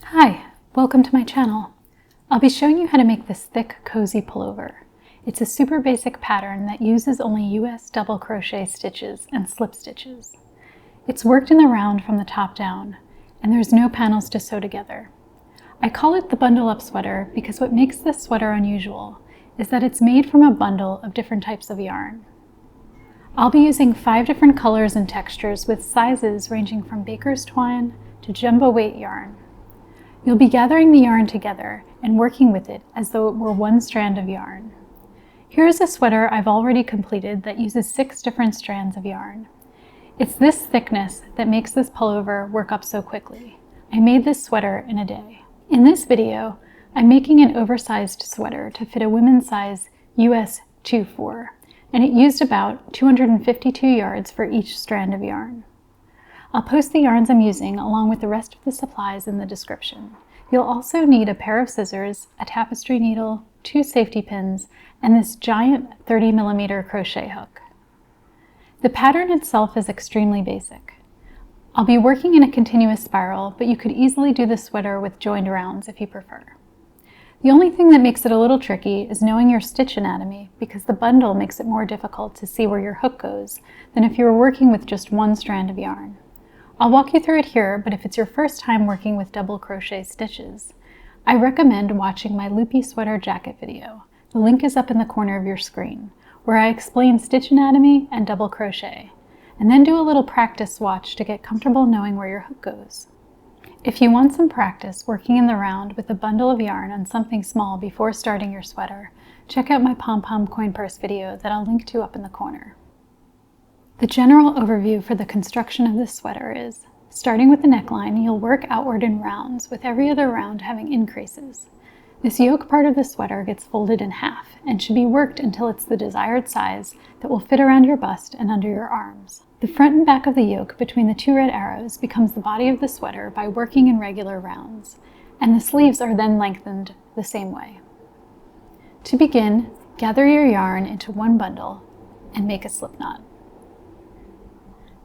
Hi, welcome to my channel. I'll be showing you how to make this thick, cozy pullover. It's a super basic pattern that uses only US double crochet stitches and slip stitches. It's worked in the round from the top down, and there's no panels to sew together. I call it the bundle up sweater because what makes this sweater unusual is that it's made from a bundle of different types of yarn. I'll be using 5 different colors and textures with sizes ranging from baker's twine to jumbo weight yarn. You'll be gathering the yarn together and working with it as though it were one strand of yarn. Here's a sweater I've already completed that uses 6 different strands of yarn. It's this thickness that makes this pullover work up so quickly. I made this sweater in a day. In this video, I'm making an oversized sweater to fit a women's size US 2-4, and it used about 252 yards for each strand of yarn. I'll post the yarns I'm using along with the rest of the supplies in the description. You'll also need a pair of scissors, a tapestry needle, 2 safety pins, and this giant 30mm crochet hook. The pattern itself is extremely basic. I'll be working in a continuous spiral, but you could easily do the sweater with joined rounds if you prefer. The only thing that makes it a little tricky is knowing your stitch anatomy, because the bundle makes it more difficult to see where your hook goes than if you were working with just one strand of yarn. I'll walk you through it here, but if it's your first time working with double crochet stitches, I recommend watching my loopy sweater jacket video. The link is up in the corner of your screen, where I explain stitch anatomy and double crochet, and then do a little practice swatch to get comfortable knowing where your hook goes. If you want some practice working in the round with a bundle of yarn on something small before starting your sweater, check out my pom-pom coin purse video that I'll link to up in the corner. The general overview for the construction of this sweater is, starting with the neckline, you'll work outward in rounds, with every other round having increases. This yoke part of the sweater gets folded in half and should be worked until it's the desired size that will fit around your bust and under your arms. The front and back of the yoke between the 2 red arrows becomes the body of the sweater by working in regular rounds, and the sleeves are then lengthened the same way. To begin, gather your yarn into one bundle and make a slip knot.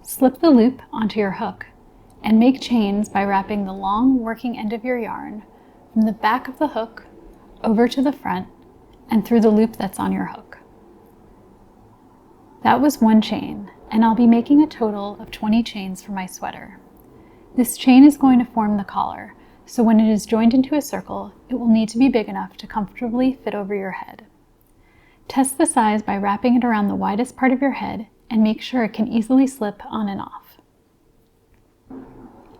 Slip the loop onto your hook and make chains by wrapping the long working end of your yarn from the back of the hook over to the front and through the loop that's on your hook. That was one chain, and I'll be making a total of 20 chains for my sweater. This chain is going to form the collar, so when it is joined into a circle, it will need to be big enough to comfortably fit over your head. Test the size by wrapping it around the widest part of your head and make sure it can easily slip on and off.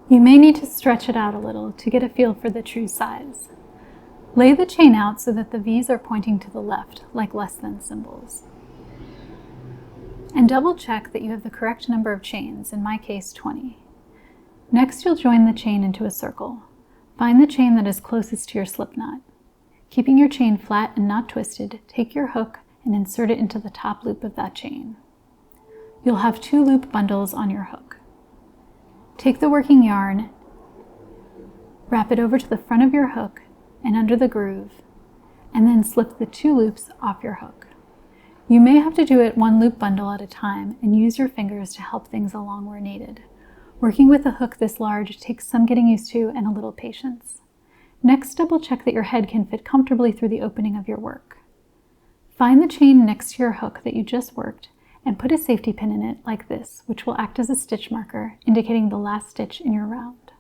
You may need to stretch it out a little to get a feel for the true size. Lay the chain out so that the V's are pointing to the left, like less than symbols. And double check that you have the correct number of chains, in my case 20. Next, you'll join the chain into a circle. Find the chain that is closest to your slip knot. Keeping your chain flat and not twisted, take your hook and insert it into the top loop of that chain. You'll have 2 loop bundles on your hook. Take the working yarn, wrap it over to the front of your hook and under the groove, and then slip the 2 loops off your hook. You may have to do it 1 loop bundle at a time and use your fingers to help things along where needed. Working with a hook this large takes some getting used to and a little patience. Next, double check that your head can fit comfortably through the opening of your work. Find the chain next to your hook that you just worked and put a safety pin in it like this, which will act as a stitch marker, indicating the last stitch in your round.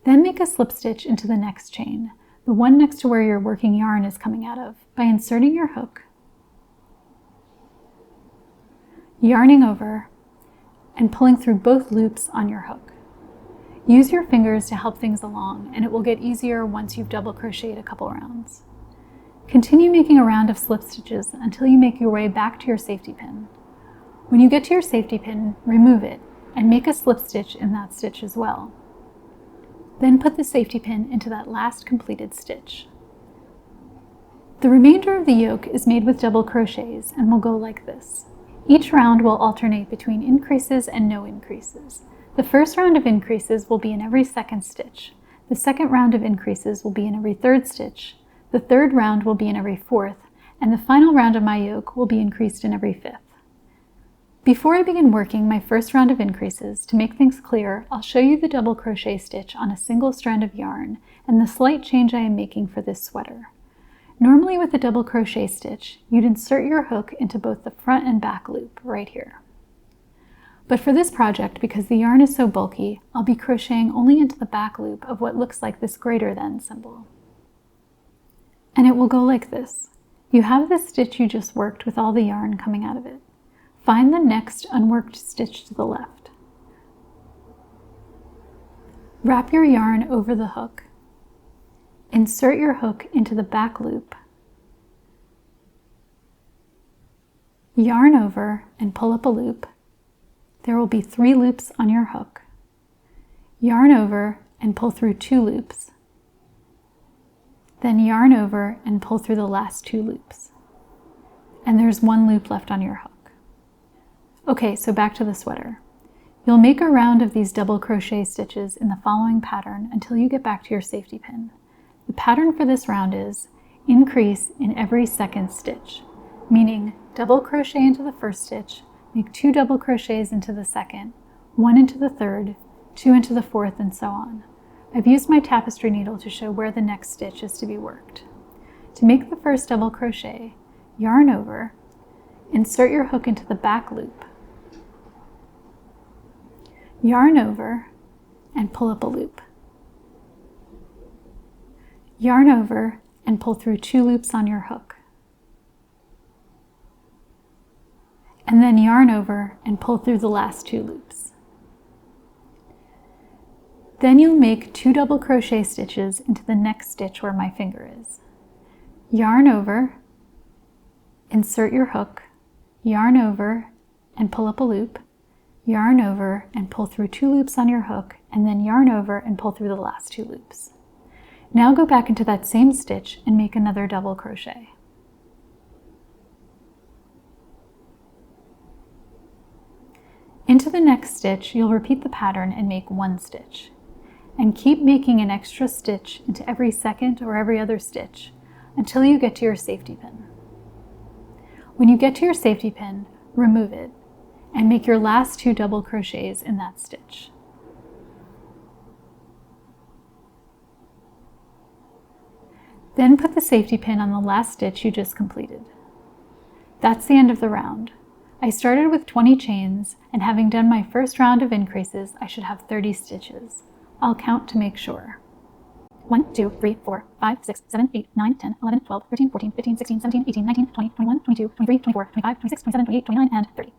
Then make a slip stitch into the next chain, the one next to where your working yarn is coming out of, by inserting your hook, yarning over, and pulling through both loops on your hook. Use your fingers to help things along, and it will get easier once you've double crocheted a couple rounds. Continue making a round of slip stitches until you make your way back to your safety pin. When you get to your safety pin, remove it and make a slip stitch in that stitch as well. Then put the safety pin into that last completed stitch. The remainder of the yoke is made with double crochets and will go like this. Each round will alternate between increases and no increases. The first round of increases will be in every second stitch. The second round of increases will be in every third stitch. The third round will be in every fourth, and the final round of my yoke will be increased in every fifth. Before I begin working my first round of increases, to make things clear, I'll show you the double crochet stitch on a single strand of yarn and the slight change I am making for this sweater. Normally with a double crochet stitch, you'd insert your hook into both the front and back loop right here. But for this project, because the yarn is so bulky, I'll be crocheting only into the back loop of what looks like this greater than symbol. And it will go like this. You have the stitch you just worked with all the yarn coming out of it. Find the next unworked stitch to the left. Wrap your yarn over the hook. Insert your hook into the back loop. Yarn over and pull up a loop. There will be 3 loops on your hook. Yarn over and pull through 2 loops. Then yarn over and pull through the last 2 loops. And there's 1 loop left on your hook. Okay, so back to the sweater. You'll make a round of these double crochet stitches in the following pattern until you get back to your safety pin. The pattern for this round is increase in every second stitch, meaning double crochet into the first stitch, make 2 double crochets into the second, 1 into the third, 2 into the fourth, and so on. I've used my tapestry needle to show where the next stitch is to be worked. To make the first double crochet, yarn over, insert your hook into the back loop, yarn over, and pull up a loop. Yarn over and pull through 2 loops on your hook. And then yarn over and pull through the last 2 loops. Then you'll make 2 double crochet stitches into the next stitch where my finger is. Yarn over, insert your hook, yarn over and pull up a loop, yarn over and pull through 2 loops on your hook, and then yarn over and pull through the last 2 loops. Now go back into that same stitch and make another double crochet. Into the next stitch, you'll repeat the pattern and make 1 stitch. And keep making an extra stitch into every second or every other stitch until you get to your safety pin. When you get to your safety pin, remove it and make your last 2 double crochets in that stitch. Then put the safety pin on the last stitch you just completed. That's the end of the round. I started with 20 chains, and having done my first round of increases, I should have 30 stitches. I'll count to make sure. 1, 2, 3, 4, 5, 6, 7, 8, 9, 10, 11, 12, 13, 14, 15, 16, 17, 18, 19, 20, 21, 22, 23, 24, 25, 26, 27, 28, 29, and 30.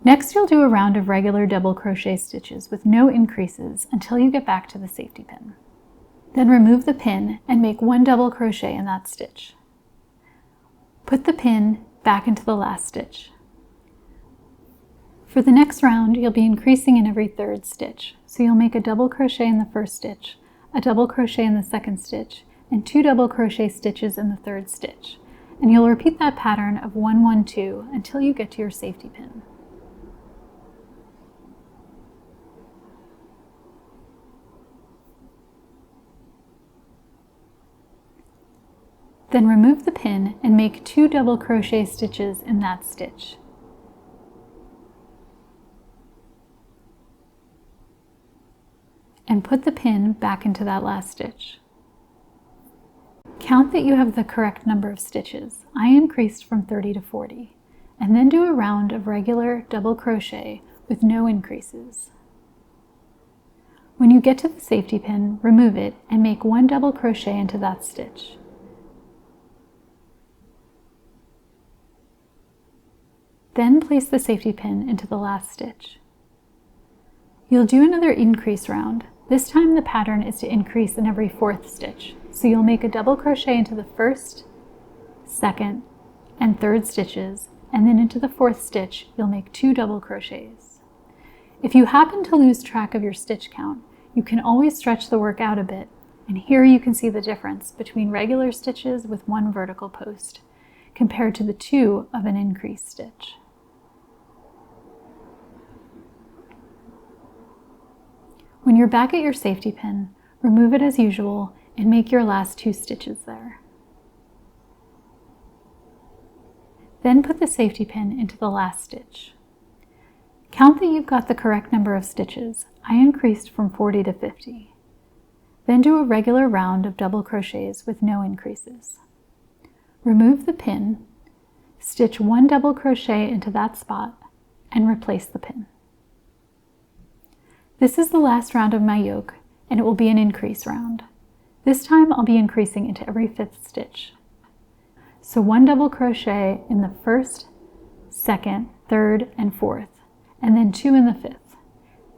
Next, you'll do a round of regular double crochet stitches with no increases until you get back to the safety pin. Then remove the pin and make 1 double crochet in that stitch. Put the pin back into the last stitch. For the next round, you'll be increasing in every 3rd stitch. So you'll make a double crochet in the first stitch, a double crochet in the second stitch, and 2 double crochet stitches in the 3rd stitch. And you'll repeat that pattern of 1, 1, 2 until you get to your safety pin. Then remove the pin and make 2 double crochet stitches in that stitch. And put the pin back into that last stitch. Count that you have the correct number of stitches. I increased from 30 to 40. And then do a round of regular double crochet with no increases. When you get to the safety pin, remove it and make 1 double crochet into that stitch. Then place the safety pin into the last stitch. You'll do another increase round. This time the pattern is to increase in every 4th stitch. So you'll make a double crochet into the 1st, 2nd, and 3rd stitches, and then into the 4th stitch, you'll make 2 double crochets. If you happen to lose track of your stitch count, you can always stretch the work out a bit, and here you can see the difference between regular stitches with 1 vertical post, compared to the 2 of an increased stitch. When you're back at your safety pin, remove it as usual and make your last 2 stitches there. Then put the safety pin into the last stitch. Count that you've got the correct number of stitches. I increased from 40 to 50. Then do a regular round of double crochets with no increases. Remove the pin, stitch 1 double crochet into that spot, and replace the pin. This is the last round of my yoke, and it will be an increase round. This time I'll be increasing into every 5th stitch. So 1 double crochet in the 1st, 2nd, 3rd, and 4th, and then 2 in the 5th,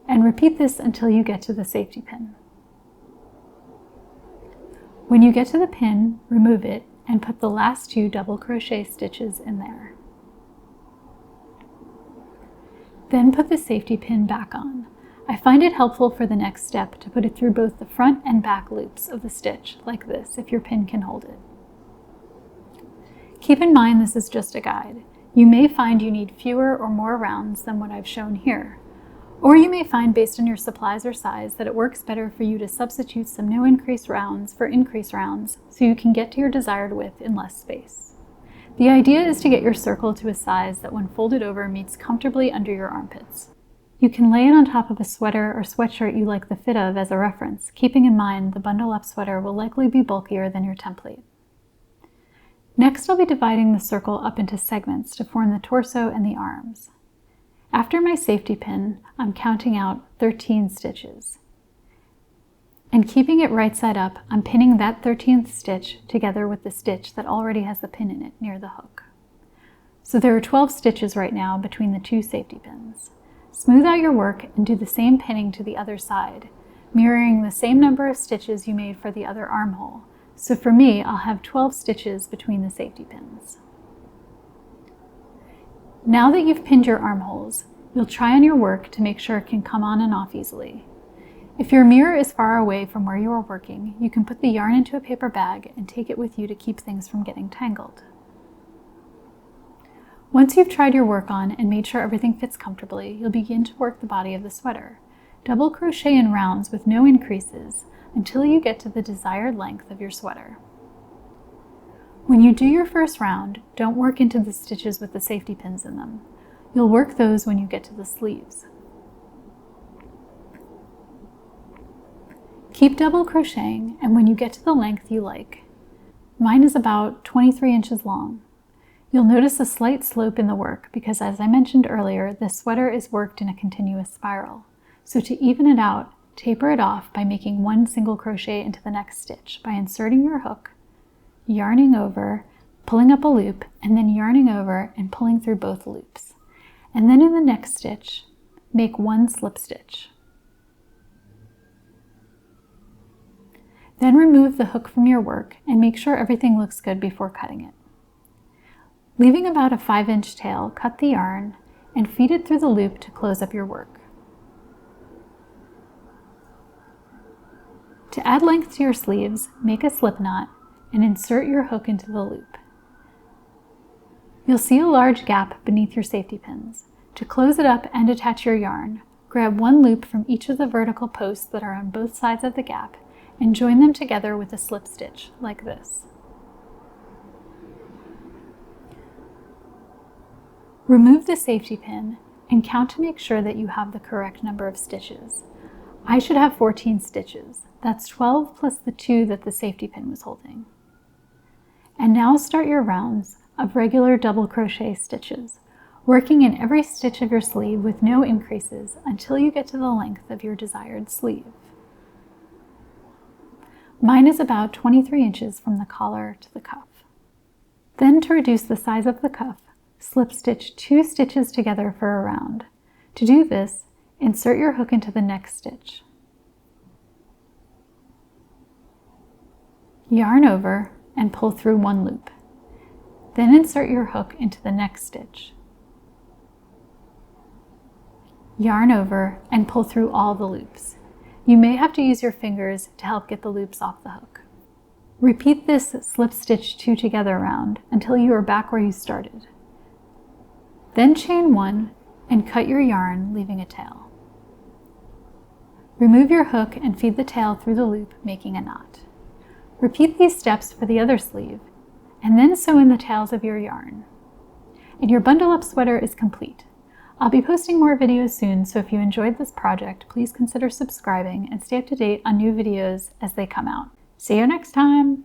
and repeat this until you get to the safety pin. When you get to the pin, remove it and put the last 2 double crochet stitches in there. Then put the safety pin back on. I find it helpful for the next step to put it through both the front and back loops of the stitch, like this, if your pin can hold it. Keep in mind this is just a guide. You may find you need fewer or more rounds than what I've shown here. Or you may find, based on your supplies or size, that it works better for you to substitute some no increase rounds for increase rounds so you can get to your desired width in less space. The idea is to get your circle to a size that when folded over meets comfortably under your armpits. You can lay it on top of a sweater or sweatshirt you like the fit of as a reference, keeping in mind the bundle-up sweater will likely be bulkier than your template. Next, I'll be dividing the circle up into segments to form the torso and the arms. After my safety pin, I'm counting out 13 stitches. And keeping it right side up, I'm pinning that 13th stitch together with the stitch that already has the pin in it near the hook. So there are 12 stitches right now between the 2 safety pins. Smooth out your work and do the same pinning to the other side, mirroring the same number of stitches you made for the other armhole. So for me, I'll have 12 stitches between the safety pins. Now that you've pinned your armholes, you'll try on your work to make sure it can come on and off easily. If your mirror is far away from where you are working, you can put the yarn into a paper bag and take it with you to keep things from getting tangled. Once you've tried your work on and made sure everything fits comfortably, you'll begin to work the body of the sweater. Double crochet in rounds with no increases until you get to the desired length of your sweater. When you do your first round, don't work into the stitches with the safety pins in them. You'll work those when you get to the sleeves. Keep double crocheting, and when you get to the length you like, mine is about 23 inches long, you'll notice a slight slope in the work because, as I mentioned earlier, this sweater is worked in a continuous spiral. So to even it out, taper it off by making 1 single crochet into the next stitch by inserting your hook, yarning over, pulling up a loop, and then yarning over and pulling through both loops. And then in the next stitch, make 1 slip stitch. Then remove the hook from your work and make sure everything looks good before cutting it. Leaving about a 5-inch tail, cut the yarn and feed it through the loop to close up your work. To add length to your sleeves, make a slip knot and insert your hook into the loop. You'll see a large gap beneath your safety pins. To close it up and attach your yarn, grab 1 loop from each of the vertical posts that are on both sides of the gap and join them together with a slip stitch, like this. Remove the safety pin and count to make sure that you have the correct number of stitches. I should have 14 stitches. That's 12 plus the 2 that the safety pin was holding. And now start your rounds of regular double crochet stitches, working in every stitch of your sleeve with no increases until you get to the length of your desired sleeve. Mine is about 23 inches from the collar to the cuff. Then, to reduce the size of the cuff, slip stitch 2 stitches together for a round. To do this, insert your hook into the next stitch. Yarn over and pull through 1 loop. Then insert your hook into the next stitch. Yarn over and pull through all the loops. You may have to use your fingers to help get the loops off the hook. Repeat this slip stitch 2 together round until you are back where you started. Then chain 1 and cut your yarn, leaving a tail. Remove your hook and feed the tail through the loop, making a knot. Repeat these steps for the other sleeve, and then sew in the tails of your yarn. And your bundle up sweater is complete. I'll be posting more videos soon, so if you enjoyed this project, please consider subscribing and stay up to date on new videos as they come out. See you next time!